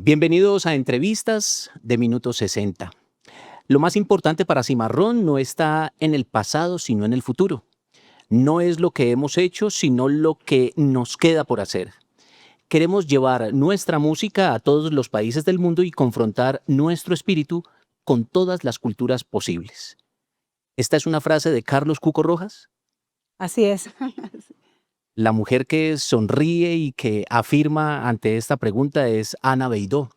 Bienvenidos a Entrevistas de Minuto 60. Lo más importante para Cimarrón no está en el pasado, sino en el futuro. No es lo que hemos hecho, sino lo que nos queda por hacer. Queremos llevar nuestra música a todos los países del mundo y confrontar nuestro espíritu con todas las culturas posibles. Esta es una frase de Carlos Cuco Rojas. Así es. La mujer que sonríe y que afirma ante esta pregunta es Ana Beidó,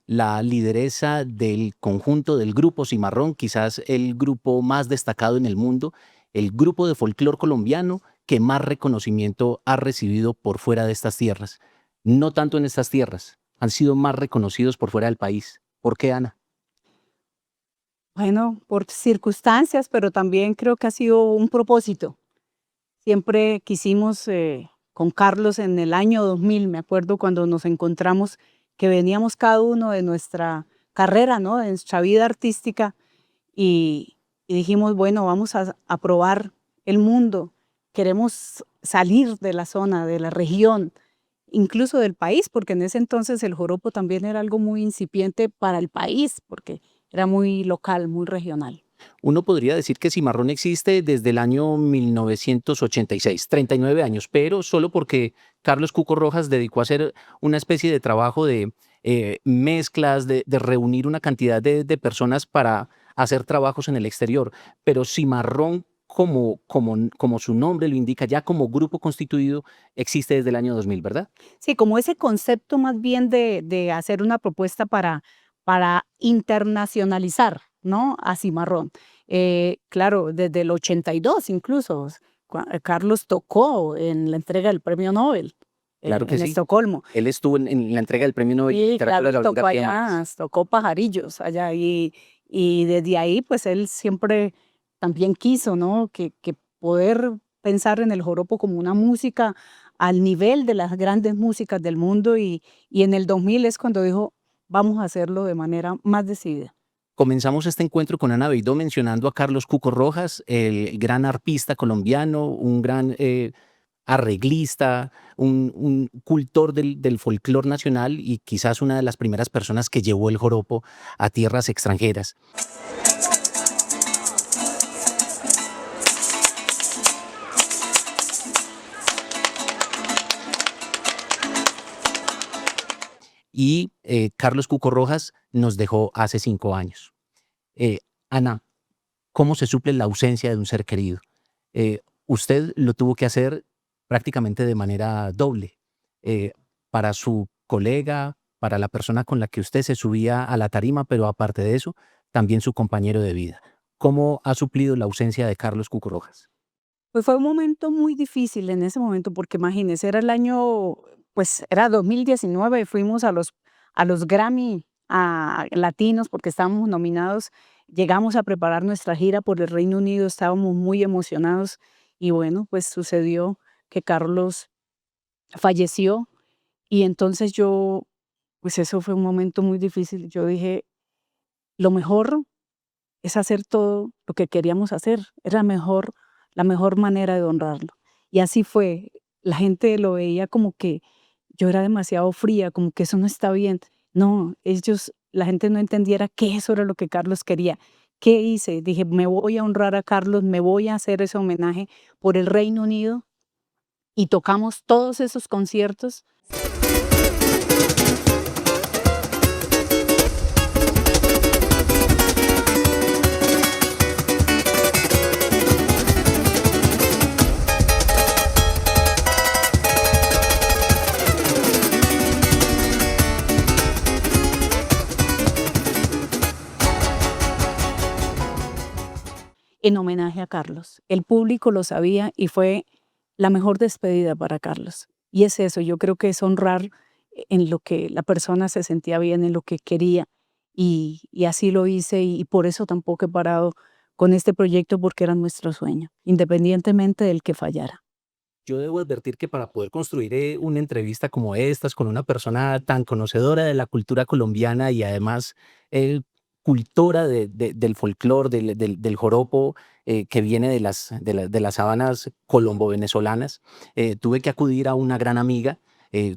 la lideresa del conjunto del grupo Cimarrón, quizás el grupo más destacado en el mundo, el grupo de folclor colombiano que más reconocimiento ha recibido por fuera de estas tierras. No tanto en estas tierras, han sido más reconocidos por fuera del país. ¿Por qué, Ana? Bueno, por circunstancias, pero también creo que ha sido un propósito. Siempre quisimos, con Carlos en el año 2000, me acuerdo cuando nos encontramos, que veníamos cada uno de nuestra carrera, ¿no? De nuestra vida artística, y dijimos, bueno, vamos a probar el mundo. Queremos salir de la zona, de la región, incluso del país, porque en ese entonces el joropo también era algo muy incipiente para el país, porque era muy local, muy regional. Uno podría decir que Cimarrón existe desde el año 1986, 39 años, pero solo porque Carlos Cuco Rojas dedicó a hacer una especie de trabajo de mezclas, de reunir una cantidad de personas para hacer trabajos en el exterior. Pero Cimarrón, como su nombre lo indica, ya como grupo constituido, existe desde el año 2000, ¿verdad? Sí, como ese concepto más bien de hacer una propuesta para internacionalizar, ¿no? A Cimarrón. Claro, desde el 82 incluso, Carlos tocó en la entrega del Premio Nobel Claro que en sí. Estocolmo. Él estuvo en la entrega del Premio Nobel de Sí, Literatura de Carlos Gabriel tocó García allá, Márquez. tocó Pajarillos allá y desde ahí pues él siempre también quiso, ¿no? Que poder pensar en el joropo como una música al nivel de las grandes músicas del mundo y en el 2000 es cuando dijo, vamos a hacerlo de manera más decidida. Comenzamos este encuentro con Ana Beidó mencionando a Carlos Cuco Rojas, el gran arpista colombiano, un gran arreglista, un cultor del folclor nacional y quizás una de las primeras personas que llevó el joropo a tierras extranjeras. Y Carlos Cuco Rojas nos dejó hace 5 años. Ana, ¿cómo se suple la ausencia de un ser querido? Usted lo tuvo que hacer prácticamente de manera doble, para su colega, para la persona con la que usted se subía a la tarima, pero aparte de eso, también su compañero de vida. ¿Cómo ha suplido la ausencia de Carlos Cuco Rojas? Pues fue un momento muy difícil en ese momento, porque imagínese, era el año, pues era 2019, fuimos a los Grammy latinos porque estábamos nominados, llegamos a preparar nuestra gira por el Reino Unido, estábamos muy emocionados y bueno, pues sucedió que Carlos falleció y entonces yo, pues eso fue un momento muy difícil. Yo dije, lo mejor es hacer todo lo que queríamos hacer. Era la mejor manera de honrarlo. Y así fue. La gente lo veía como que yo era demasiado fría, como que eso no está bien. No, la gente no entendiera que eso era lo que Carlos quería. ¿Qué hice? Dije, me voy a honrar a Carlos, me voy a hacer ese homenaje por el Reino Unido y tocamos todos esos conciertos. En homenaje a Carlos. El público lo sabía y fue la mejor despedida para Carlos. Y es eso, yo creo que es honrar en lo que la persona se sentía bien, en lo que quería. Y así lo hice y por eso tampoco he parado con este proyecto porque era nuestro sueño, independientemente del que fallara. Yo debo advertir que para poder construir una entrevista como estas con una persona tan conocedora de la cultura colombiana y además eh, cultora del folclore, del joropo, que viene de las sabanas colombo-venezolanas, tuve que acudir a una gran amiga,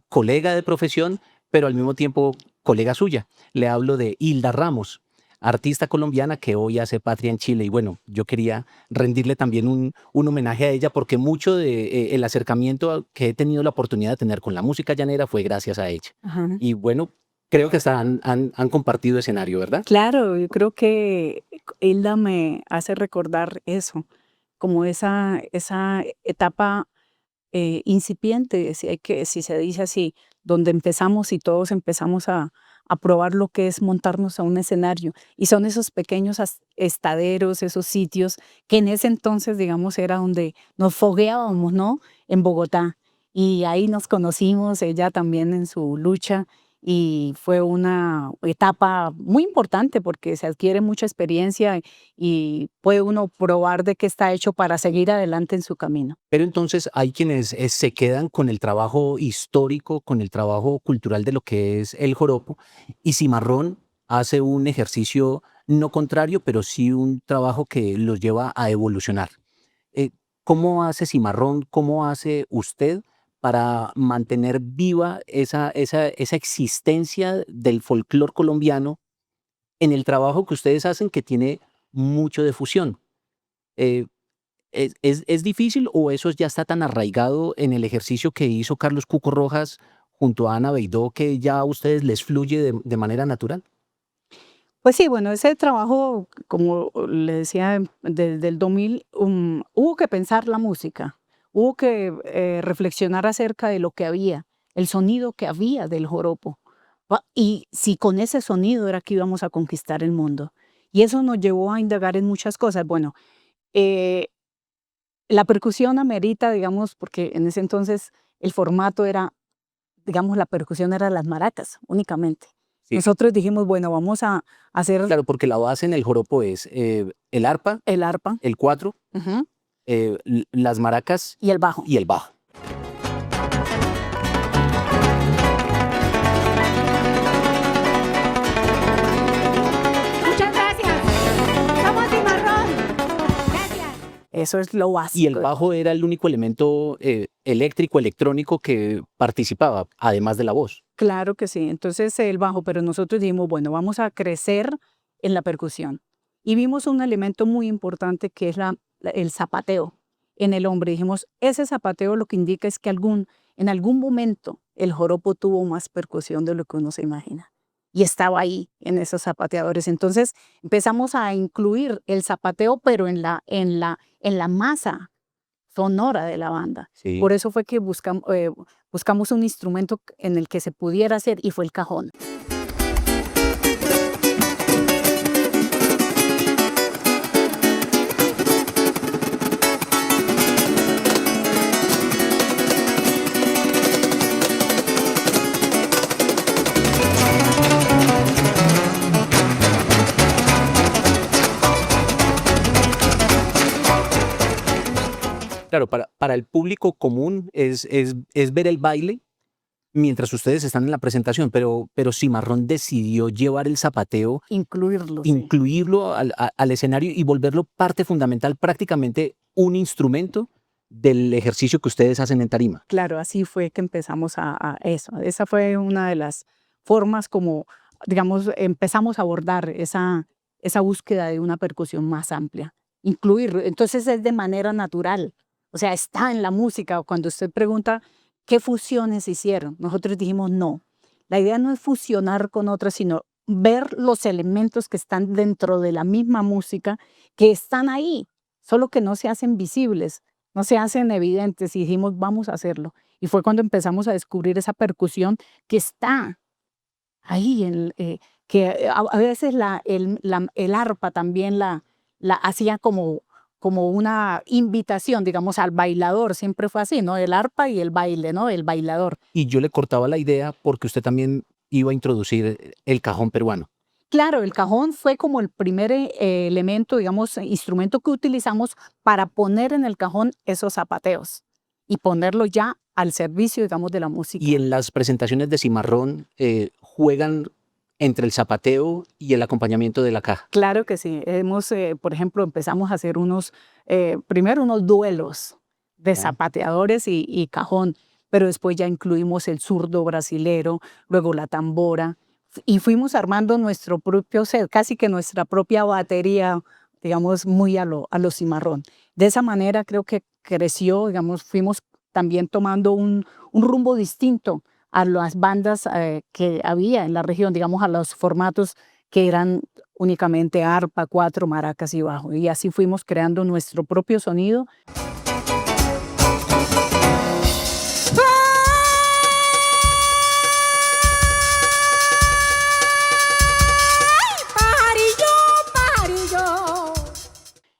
colega de profesión, pero al mismo tiempo colega suya. Le hablo de Hilda Ramos, artista colombiana que hoy hace patria en Chile. Y bueno, yo quería rendirle también un homenaje a ella porque mucho de el acercamiento que he tenido la oportunidad de tener con la música llanera fue gracias a ella. Ajá. Y bueno, creo que hasta han compartido escenario, ¿verdad? Claro, yo creo que Hilda me hace recordar eso, como esa etapa incipiente, si se dice así, donde empezamos y todos empezamos a probar lo que es montarnos a un escenario. Y son esos pequeños estaderos, esos sitios que en ese entonces, digamos, era donde nos fogueábamos, ¿no? En Bogotá. Y ahí nos conocimos, ella también en su lucha. Y fue una etapa muy importante porque se adquiere mucha experiencia y puede uno probar de qué está hecho para seguir adelante en su camino. Pero entonces hay quienes se quedan con el trabajo histórico, con el trabajo cultural de lo que es el joropo, y Cimarrón hace un ejercicio no contrario, pero sí un trabajo que los lleva a evolucionar. Eh, ¿Cómo hace Cimarrón, cómo hace usted para mantener viva esa existencia del folclore colombiano en el trabajo que ustedes hacen que tiene mucho de fusión? Eh, ¿Es difícil o eso ya está tan arraigado en el ejercicio que hizo Carlos Cuco Rojas junto a Ana Beidó que ya a ustedes les fluye de manera natural? Pues sí, bueno, ese trabajo, como le decía, desde el 2000, hubo que pensar la música, hubo que reflexionar acerca de lo que había, el sonido que había del joropo, y si con ese sonido era que íbamos a conquistar el mundo. Y eso nos llevó a indagar en muchas cosas. Bueno, eh, la percusión amerita, digamos, porque en ese entonces el formato era, digamos, la percusión era las maracas únicamente. Sí. Nosotros dijimos, bueno, vamos a hacer Claro, porque la base en el joropo es el arpa, el arpa, el cuatro, ujú, las maracas y el bajo. y el bajo. Muchas gracias. Somos Cimarrón. Gracias. Eso es lo básico. Y el bajo era el único elemento eléctrico, electrónico que participaba, además de la voz. Claro que sí. Entonces el bajo, pero nosotros dijimos, bueno, vamos a crecer en la percusión. Y vimos un elemento muy importante que es el zapateo en el hombre. Dijimos, ese zapateo lo que indica es que en algún momento el joropo tuvo más percusión de lo que uno se imagina. Y estaba ahí en esos zapateadores. Entonces empezamos a incluir el zapateo, pero en la masa sonora de la banda. Sí. Por eso fue que buscamos un instrumento en el que se pudiera hacer y fue el cajón. Claro, para el público común es ver el baile mientras ustedes están en la presentación, pero Cimarrón decidió llevar el zapateo, Incluirlo, sí. incluirlo al escenario y volverlo parte fundamental, prácticamente un instrumento del ejercicio que ustedes hacen en tarima. Claro, así fue que empezamos a eso. Esa fue una de las formas como, digamos, empezamos a abordar esa búsqueda de una percusión más amplia. Incluirlo. Entonces es de manera natural. O sea, está en la música. Cuando usted pregunta qué fusiones hicieron, nosotros dijimos no. La idea no es fusionar con otras, sino ver los elementos que están dentro de la misma música, que están ahí, solo que no se hacen visibles, no se hacen evidentes, y dijimos, vamos a hacerlo. Y fue cuando empezamos a descubrir esa percusión que está ahí, que a veces el arpa también la hacía como una invitación, digamos, al bailador, siempre fue así, ¿no? El arpa y el baile, ¿no? El bailador. Y yo le cortaba la idea porque usted también iba a introducir el cajón peruano. Claro, el cajón fue como el primer elemento, digamos, instrumento que utilizamos para poner en el cajón esos zapateos y ponerlo ya al servicio, digamos, de la música. Y en las presentaciones de Cimarrón juegan entre el zapateo y el acompañamiento de la caja. Claro que sí. Por ejemplo, empezamos a hacer primero unos duelos de zapateadores y cajón, pero después ya incluimos el zurdo brasilero, luego la tambora. y fuimos armando nuestro propio set, casi que nuestra propia batería, digamos, muy a lo Cimarrón. De esa manera creo que creció, digamos, fuimos también tomando un rumbo distinto a las bandas que había en la región, digamos, a los formatos que eran únicamente arpa, cuatro, maracas y bajo. Y así fuimos creando nuestro propio sonido.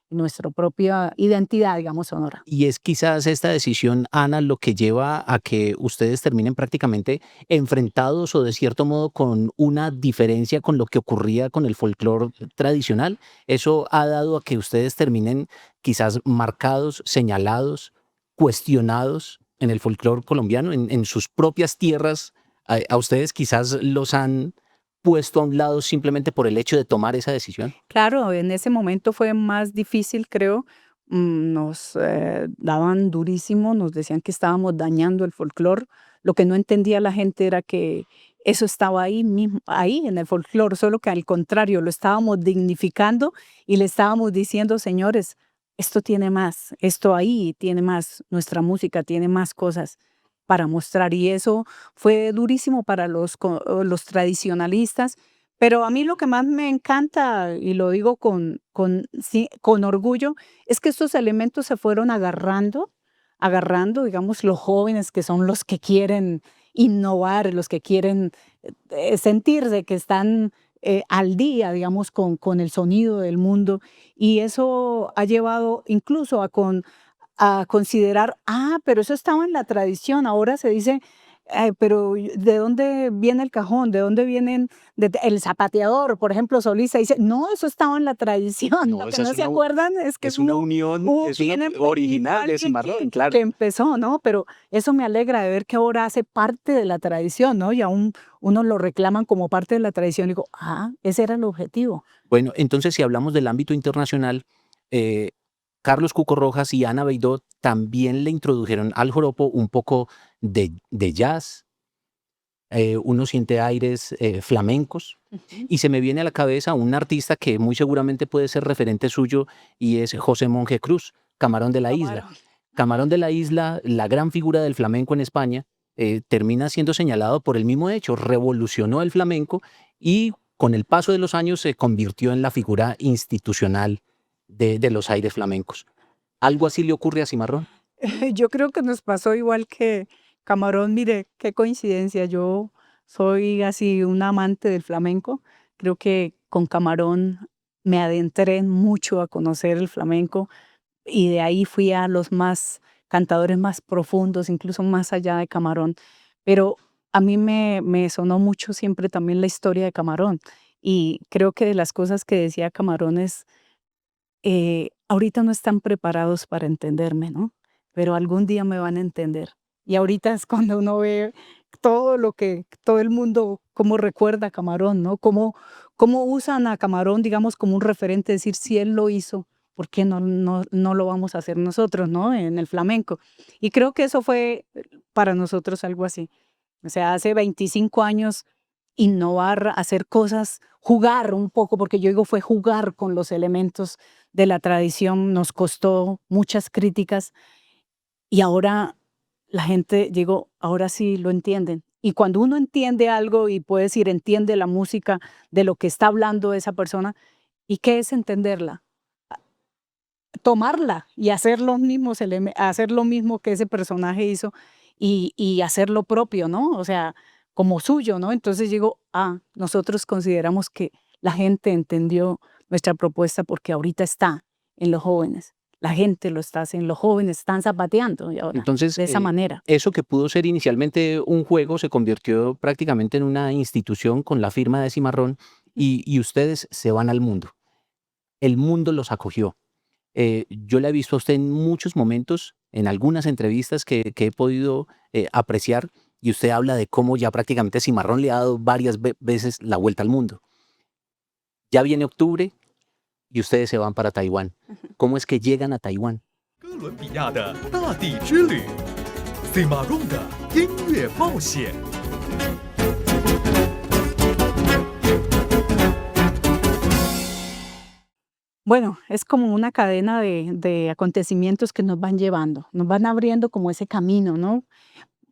Nuestra propia identidad, digamos, sonora. Y es quizás esta decisión, Ana, lo que lleva a que ustedes terminen prácticamente enfrentados o de cierto modo con una diferencia con lo que ocurría con el folclore tradicional. Eso ha dado a que ustedes terminen quizás marcados, señalados, cuestionados en el folclore colombiano, en sus propias tierras. A ustedes quizás los han puesto a un lado simplemente por el hecho de tomar esa decisión. Claro, en ese momento fue más difícil, creo. Nos daban durísimo, nos decían que estábamos dañando el folclore. Lo que no entendía la gente era que eso estaba ahí mismo, ahí en el folclore, solo que al contrario, lo estábamos dignificando y le estábamos diciendo, señores, esto tiene más, esto ahí tiene más, nuestra música tiene más cosas para mostrar. Y eso fue durísimo para los tradicionalistas. Pero a mí lo que más me encanta, y lo digo sí, con orgullo, es que estos elementos se fueron agarrando, digamos, los jóvenes que son los que quieren innovar, los que quieren sentirse que están al día, digamos, con el sonido del mundo. Y eso ha llevado incluso a considerar, pero eso estaba en la tradición, ahora se dice, pero ¿de dónde viene el cajón? ¿De dónde vienen el zapateador? Por ejemplo, Solís dice, no, eso estaba en la tradición. No, Lo que esa no es se una, acuerdan es que es una unión, es una viene original de alguien Cimarrón, claro. que empezó, ¿no? Pero eso me alegra de ver que ahora hace parte de la tradición, ¿no? Y aún uno lo reclaman como parte de la tradición. Y digo, ese era el objetivo. Bueno, entonces si hablamos del ámbito internacional, Carlos Cuco Rojas y Ana Beidó también le introdujeron al joropo un poco de jazz, uno siente aires flamencos, y se me viene a la cabeza un artista que muy seguramente puede ser referente suyo y es José Monje Cruz, Camarón de la Isla. Camarón. Camarón de la Isla, la gran figura del flamenco en España, termina siendo señalado por el mismo hecho, revolucionó el flamenco y con el paso de los años se convirtió en la figura institucional de los aires flamencos. ¿Algo así le ocurre a Cimarrón? Yo creo que nos pasó igual que Camarón. Mire, qué coincidencia. Yo soy así una amante del flamenco. Creo que con Camarón me adentré mucho a conocer el flamenco y de ahí fui a los cantadores más profundos, incluso más allá de Camarón. Pero a mí me sonó mucho siempre también la historia de Camarón. Y creo que de las cosas que decía Camarón es, ahorita no están preparados para entenderme, ¿no? Pero algún día me van a entender. Y ahorita es cuando uno ve todo el mundo, cómo recuerda a Camarón, ¿no? Cómo usan a Camarón, digamos, como un referente, decir, si él lo hizo, ¿por qué no lo vamos a hacer nosotros, ¿no? En el flamenco. Y creo que eso fue para nosotros algo así. O sea, hace 25 años innovar, hacer cosas, jugar un poco, porque yo digo fue jugar con los elementos de la tradición, nos costó muchas críticas y ahora la gente, digo, ahora sí lo entienden. Y cuando uno entiende algo y puede decir, entiende la música de lo que está hablando esa persona, ¿y qué es entenderla? Tomarla y hacer hacer lo mismo que ese personaje hizo y hacer lo propio, ¿no? O sea, como suyo, ¿no? Entonces digo, nosotros consideramos que la gente entendió nuestra propuesta porque ahorita está en los jóvenes. La gente lo está haciendo, los jóvenes están zapateando y ahora, Entonces, de esa manera. eso que pudo ser inicialmente un juego se convirtió prácticamente en una institución con la firma de Cimarrón y ustedes se van al mundo. El mundo los acogió. Yo la he visto a usted en muchos momentos, en algunas entrevistas que he podido apreciar, y usted habla de cómo ya prácticamente Cimarrón le ha dado varias veces la vuelta al mundo. Ya viene octubre y ustedes se van para Taiwán. ¿Cómo es que llegan a Taiwán? 哥伦比亚的大地之旅，Cimarrón 的音乐冒险。Bueno, es como una cadena de acontecimientos que nos van llevando, nos van abriendo como ese camino, ¿no?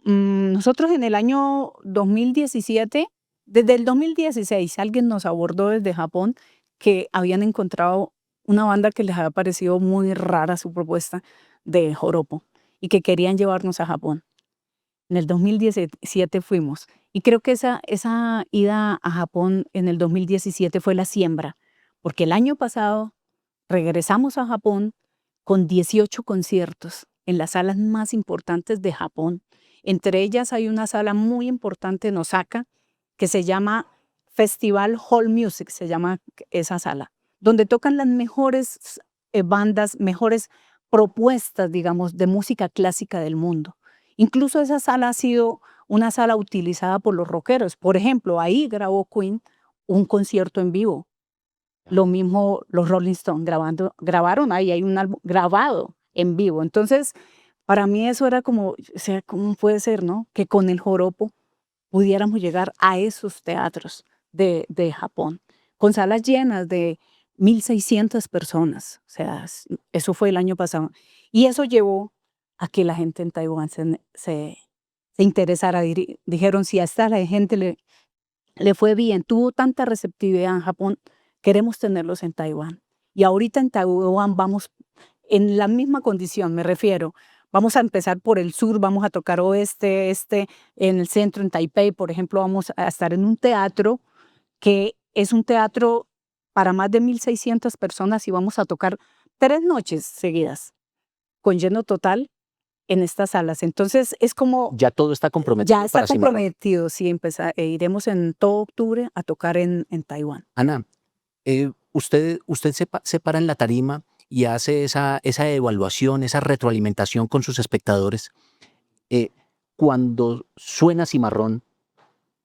Nosotros en el año 2017, desde el 2016, alguien nos abordó desde Japón que habían encontrado una banda que les había parecido muy rara su propuesta de joropo y que querían llevarnos a Japón. En el 2017 fuimos y creo que esa ida a Japón en el 2017 fue la siembra, porque el año pasado regresamos a Japón con 18 conciertos en las salas más importantes de Japón. Entre ellas hay una sala muy importante en Osaka que se llama Festival Hall Music, se llama esa sala, donde tocan las mejores bandas, mejores propuestas, digamos, de música clásica del mundo. Incluso esa sala ha sido una sala utilizada por los rockeros. Por ejemplo, ahí grabó Queen un concierto en vivo. Lo mismo los Rolling Stones grabaron ahí, hay un álbum grabado en vivo. Entonces, para mí eso era como, o sea, ¿cómo puede ser, no? Que con el joropo pudiéramos llegar a esos teatros de Japón, con salas llenas de 1.600 personas. O sea, eso fue el año pasado. Y eso llevó a que la gente en Taiwán se interesara. Dijeron, si a esta la gente le fue bien, tuvo tanta receptividad en Japón, queremos tenerlos en Taiwán. Y ahorita en Taiwán vamos en la misma condición, me refiero. Vamos a empezar por el sur, vamos a tocar oeste, este, en el centro, en Taipei, por ejemplo, vamos a estar en un teatro que es un teatro para más de 1.600 personas y vamos a tocar 3 noches seguidas, con lleno total en estas salas. Entonces, es como Ya todo está comprometido ya está para Cimarrón. comprometido, sí, iremos en todo octubre a tocar en Taiwán. Ana, usted se para en la tarima y hace esa evaluación, esa retroalimentación con sus espectadores. Cuando suena Cimarrón,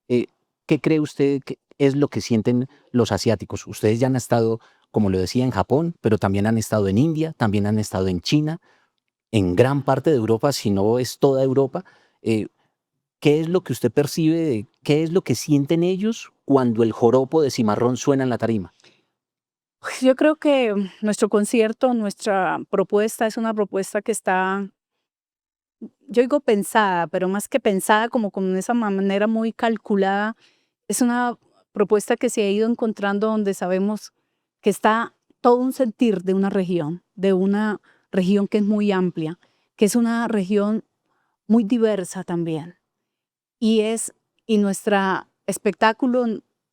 eh, ¿qué cree usted que es lo que sienten los asiáticos? Ustedes ya han estado, como lo decía, en Japón, pero también han estado en India, también han estado en China, en gran parte de Europa, si no es toda Europa. Eh, ¿Qué es lo que usted percibe, qué es lo que sienten ellos cuando el joropo de Cimarrón suena en la tarima? Yo creo que nuestro concierto, nuestra propuesta es una propuesta que está, yo digo pensada, pero más que pensada, como con esa manera muy calculada, es una propuesta que se ha ido encontrando donde sabemos que está todo un sentir de una región que es muy amplia, que es una región muy diversa también. Y nuestra espectáculo,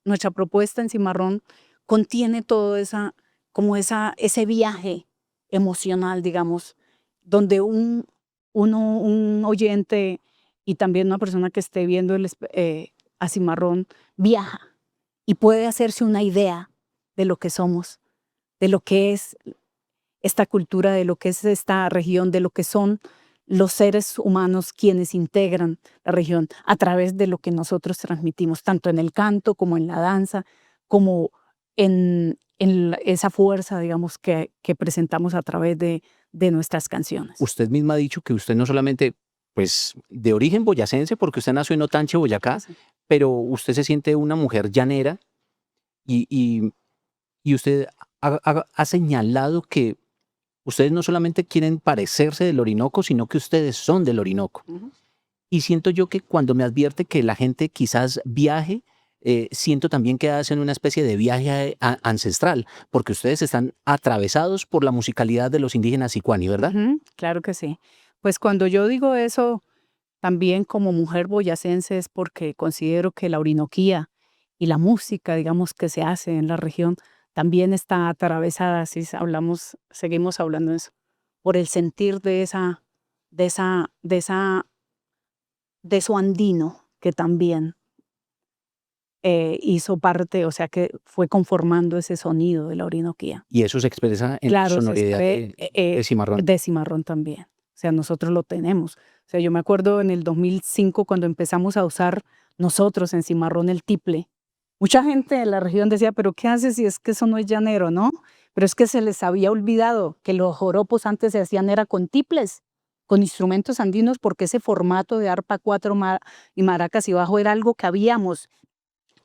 nuestra propuesta en Cimarrón contiene todo ese viaje emocional, digamos, donde un oyente y también una persona que esté viendo a Cimarrón viaja y puede hacerse una idea de lo que somos, de lo que es esta cultura, de lo que es esta región, de lo que son los seres humanos quienes integran la región a través de lo que nosotros transmitimos, tanto en el canto como en la danza, como en esa fuerza, digamos, que presentamos a través de nuestras canciones. Usted misma ha dicho que usted no solamente, pues, de origen boyacense, porque usted nació en Otanche, Boyacá, Sí. pero usted se siente una mujer llanera y, y usted ha señalado que ustedes no solamente quieren parecerse del Orinoco, sino que ustedes son del Orinoco. Ujú. Y siento yo que cuando me advierte que la gente quizás viaje, siento también que hacen una especie de viaje ancestral, porque ustedes están atravesados por la musicalidad de los indígenas sicuani, ¿verdad? Ujú, claro que sí. Pues cuando yo digo eso, también como mujer boyacense es porque considero que la Orinoquía y la música, digamos, que se hace en la región también está atravesada, si seguimos hablando de eso, por el sentir de esa, de esa, de eso andino que también hizo parte, o sea, que fue conformando ese sonido de la Orinoquía. Y eso se expresa en la Claro, sonoridad de Cimarrón. de Cimarrón también. O sea, nosotros lo tenemos. O sea, yo me acuerdo en el 2005 cuando empezamos a usar nosotros en Cimarrón el tiple. Mucha gente de la región decía, pero ¿qué haces si es que eso no es llanero, no? Pero es que se les había olvidado que los joropos antes se hacían era con tiples, con instrumentos andinos, porque ese formato de arpa 4 y maracas y bajo era algo que habíamos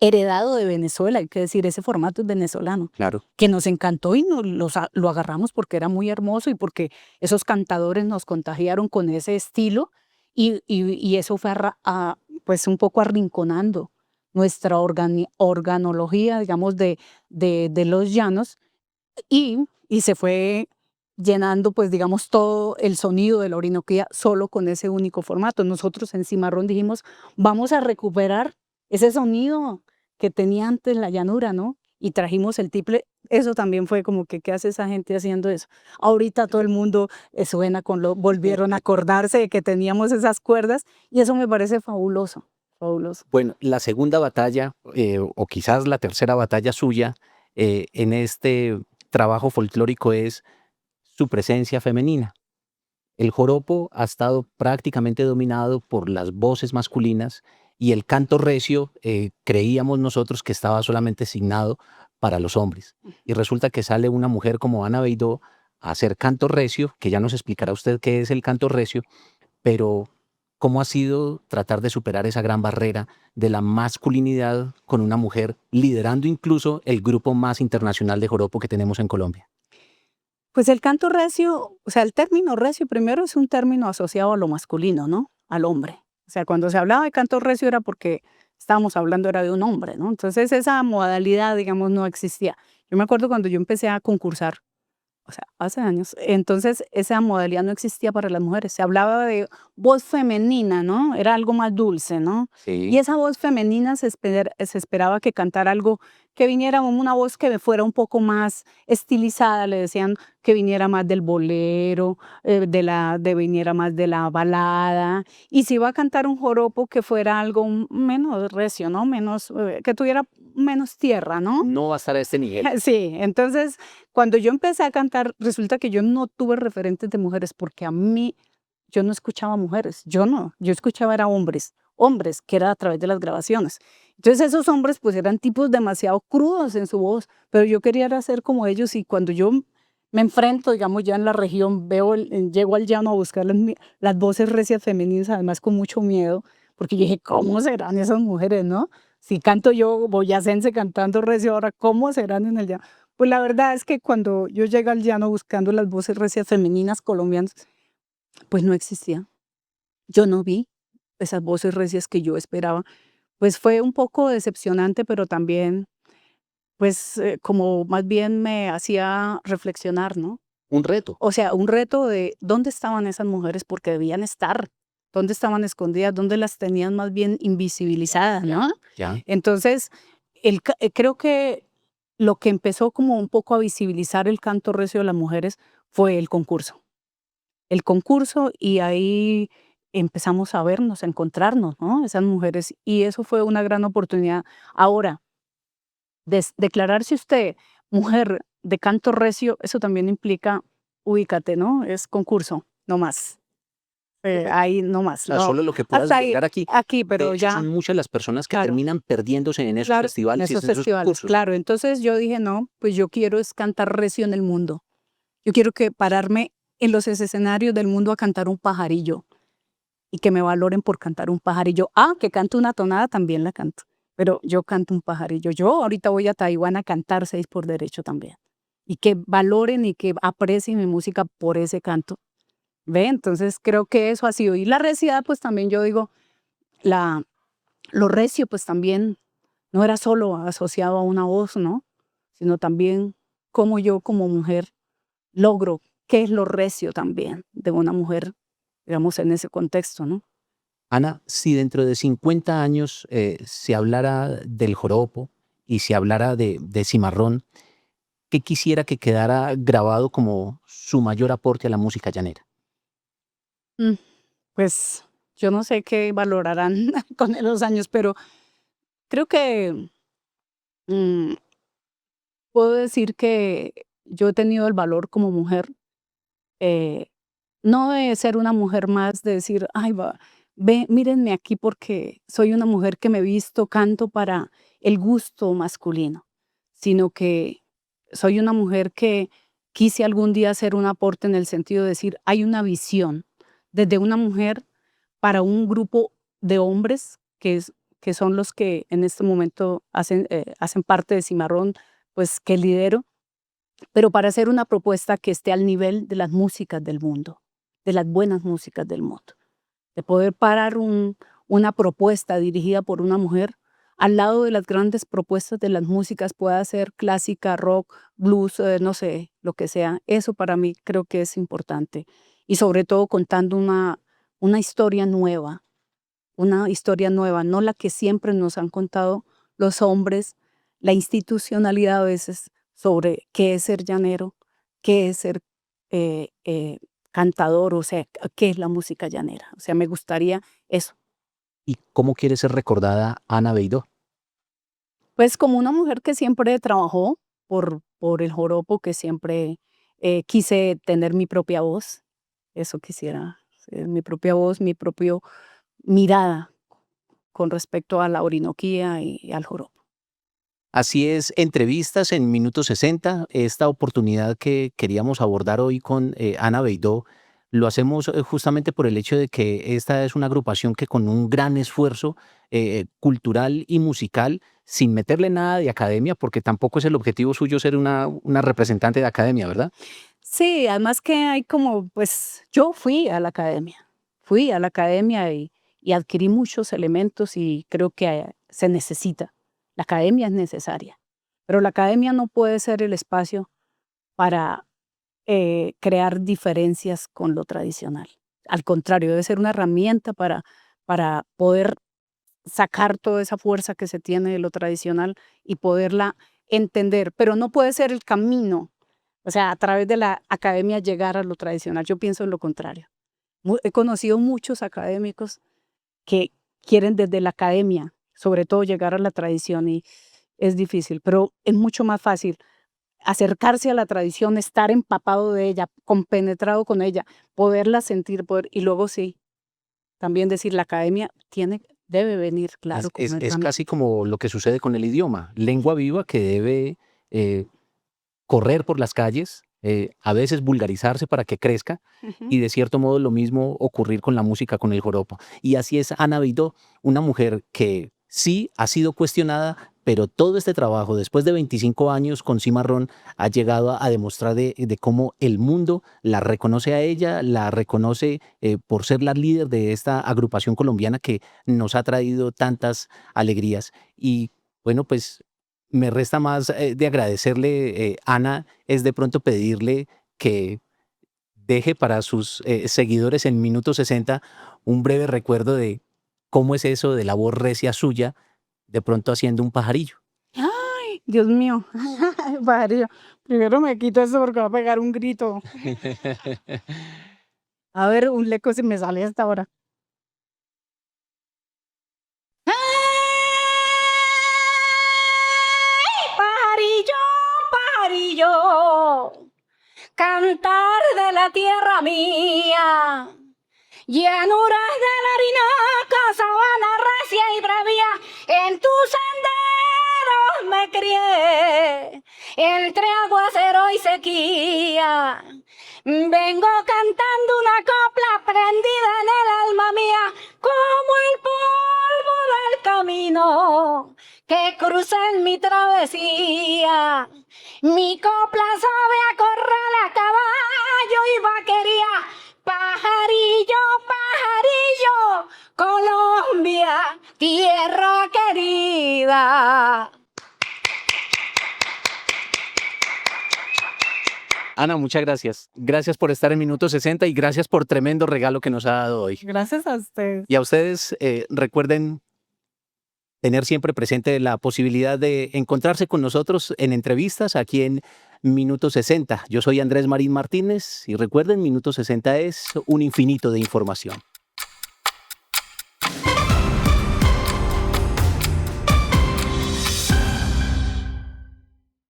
heredado de Venezuela, hay que decir, ese formato es venezolano, Claro. que nos encantó y lo agarramos porque era muy hermoso y porque esos cantadores nos contagiaron con ese estilo y eso fue pues un poco arrinconando nuestra organología, digamos, de los llanos y se fue llenando, pues digamos, todo el sonido de la Orinoquía solo con ese único formato. Nosotros en Cimarrón dijimos, vamos a recuperar ese sonido que tenía antes la llanura, ¿no? Y trajimos el tiple. Eso también fue como que, ¿qué hace esa gente haciendo eso? Ahorita todo el mundo suena volvieron a acordarse de que teníamos esas cuerdas y eso me parece fabuloso, fabuloso. Bueno, la segunda batalla, o quizás la tercera batalla suya en este trabajo folclórico es su presencia femenina. El joropo ha estado prácticamente dominado por las voces masculinas y el canto recio creíamos nosotros que estaba solamente asignado para los hombres. Y resulta que sale una mujer como Ana Beidó a hacer canto recio, que ya nos explicará usted qué es el canto recio, pero ¿cómo ha sido tratar de superar esa gran barrera de la masculinidad con una mujer liderando incluso el grupo más internacional de joropo que tenemos en Colombia? Pues el canto recio, o sea, el término recio primero es un término asociado a lo masculino, ¿no? Al hombre. O sea, cuando se hablaba de canto recio era porque estábamos hablando era de un hombre, ¿no? Entonces esa modalidad, digamos, no existía. Yo me acuerdo cuando yo empecé a concursar, o sea, hace años, entonces esa modalidad no existía para las mujeres. Se hablaba de voz femenina, ¿no? Era algo más dulce, ¿no? Y Sí. esa voz femenina se esperaba que cantara algo, que viniera una voz que fuera un poco más estilizada, le decían que viniera más del bolero, viniera más de la balada, y si iba a cantar un joropo que fuera algo menos recio, ¿no? Menos, que tuviera menos tierra, ¿no? No va a estar a este nivel. Sí, entonces cuando yo empecé a cantar, resulta que yo no tuve referentes de mujeres porque a mí, yo no escuchaba mujeres, yo no, yo escuchaba era hombres, hombres, que era a través de las grabaciones. Entonces esos hombres pues eran tipos demasiado crudos en su voz, pero yo quería era ser como ellos y cuando yo me enfrento, digamos, ya en la región, llego al llano a buscar las voces recias femeninas, además con mucho miedo, porque yo dije, ¿cómo serán esas mujeres, no? Si canto yo boyacense cantando recio ahora, ¿cómo serán en el llano? Pues la verdad es que cuando yo llegué al llano buscando las voces recias femeninas colombianas, pues no existía. Yo no vi esas voces recias que yo esperaba. Pues fue un poco decepcionante, pero también, pues como más bien me hacía reflexionar, ¿no? Un reto. O sea, un reto de dónde estaban esas mujeres porque debían estar, dónde estaban escondidas, dónde las tenían más bien invisibilizadas, ¿no? Ya. Entonces, creo que lo que empezó como un poco a visibilizar el canto recio de las mujeres fue el concurso. El concurso y ahí empezamos a vernos, a encontrarnos, ¿no? Esas mujeres y eso fue una gran oportunidad. Ahora, declararse usted mujer de canto recio, eso también implica, ubícate, ¿no? Es concurso, no más. Ahí no más, O sea, no. solo lo que puedas Hasta ahí, lograr aquí. aquí, De pero hecho, ya, son muchas las personas que claro. terminan perdiéndose en esos Claro, en festivales y en esos esos festivales, concursos. claro. Entonces yo dije, no, pues yo quiero es cantar recio en el mundo. Yo quiero que pararme en los escenarios del mundo a cantar un pajarillo y que me valoren por cantar un pajarillo. Ah, que canto una tonada, también la canto, pero yo canto un pajarillo. Yo ahorita voy a Taiwán a cantar 6 por derecho también. Y que valoren y que aprecien mi música por ese canto. ¿Ve? Entonces creo que eso ha sido. Y la recidad, pues también yo digo, la, lo recio, pues también no era solo asociado a una voz, ¿no? Sino también cómo yo como mujer logro, qué es lo recio también de una mujer, digamos, en ese contexto, ¿no? Ana, si dentro de 50 años se hablara del joropo y se hablara de cimarrón, ¿qué quisiera que quedara grabado como su mayor aporte a la música llanera? Mm, Pues yo no sé qué valorarán con los años, pero creo que mm, puedo decir que yo he tenido el valor como mujer, eh, no de ser una mujer más, de decir, ay, mírenme aquí porque soy una mujer que me visto, canto para el gusto masculino, sino que soy una mujer que quise algún día hacer un aporte en el sentido de decir, hay una visión desde una mujer para un grupo de hombres que son los que en este momento hacen parte de Cimarrón, pues que lidero, pero para hacer una propuesta que esté al nivel de las músicas del mundo, de las buenas músicas del mundo, de poder parar una propuesta dirigida por una mujer al lado de las grandes propuestas de las músicas, pueda ser clásica, rock, blues, no sé, lo que sea. Eso para mí creo que es importante. Y sobre todo contando una historia nueva, no la que siempre nos han contado los hombres, la institucionalidad a veces sobre qué es ser llanero, qué es ser cantador, o sea, qué es la música llanera. O sea, me gustaría eso. ¿Y cómo quiere ser recordada Ana Beidó? Pues como una mujer que siempre trabajó por el joropo, que siempre quise tener mi propia voz, eso quisiera, mi propia voz, mi propia mirada con respecto a la Orinoquía y al joropo. Así es, entrevistas en Minuto 60, esta oportunidad que queríamos abordar hoy con Ana Beidó, lo hacemos justamente por el hecho de que esta es una agrupación que con un gran esfuerzo cultural y musical, sin meterle nada de academia, porque tampoco es el objetivo suyo ser una representante de academia, ¿verdad? Sí, además que hay como, pues yo fui a la academia y adquirí muchos elementos y creo que se necesita. La academia es necesaria, pero la academia no puede ser el espacio para crear diferencias con lo tradicional. Al contrario, debe ser una herramienta para poder sacar toda esa fuerza que se tiene de lo tradicional y poderla entender, pero no puede ser el camino, o sea, a través de la academia llegar a lo tradicional. Yo pienso en lo contrario. He conocido muchos académicos que quieren desde la academia, sobre todo llegar a la tradición y es difícil, pero es mucho más fácil acercarse a la tradición, estar empapado de ella, compenetrado con ella, poderla sentir, y luego sí, también decir la academia debe venir, claro, con Es herramientas. casi como lo que sucede con el idioma, lengua viva que debe correr por las calles, a veces vulgarizarse para que crezca, Ujú. y de cierto modo lo mismo ocurrir con la música, con el joropo. Y así es Ana Beidó, una mujer que sí ha sido cuestionada, pero todo este trabajo, después de 25 años con Cimarrón, ha llegado a demostrar de cómo el mundo la reconoce a ella, la reconoce por ser la líder de esta agrupación colombiana que nos ha traído tantas alegrías. Y bueno, pues me resta más de agradecerle, Ana, es de pronto pedirle que deje para sus seguidores en Minuto 60 un breve recuerdo de cómo es eso de la voz recia suya, de pronto haciendo un pajarillo. Ay, Dios mío. Pajarillo. Primero me quito eso porque va a pegar un grito. A ver, un leco si me sale hasta ahora. Pajarillo, pajarillo, cantar de la tierra mía, llanuras de la harinaca, sabana recia y bravía, en tus senderos me crié, entre aguacero y sequía. Vengo cantando una copla prendida en el alma mía, como el polvo del camino que crucé en mi travesía. Mi copla sabe a corral, a caballo y vaquería. Pajarillo, pajarillo, Colombia, tierra querida. Ana, muchas gracias. Gracias por estar en Minuto 60 y gracias por tremendo regalo que nos ha dado hoy. Gracias a usted. Y a ustedes, recuerden tener siempre presente la posibilidad de encontrarse con nosotros en entrevistas aquí en Minuto 60. Yo soy Andrés Marín Martínez y recuerden, Minuto 60 es un infinito de información.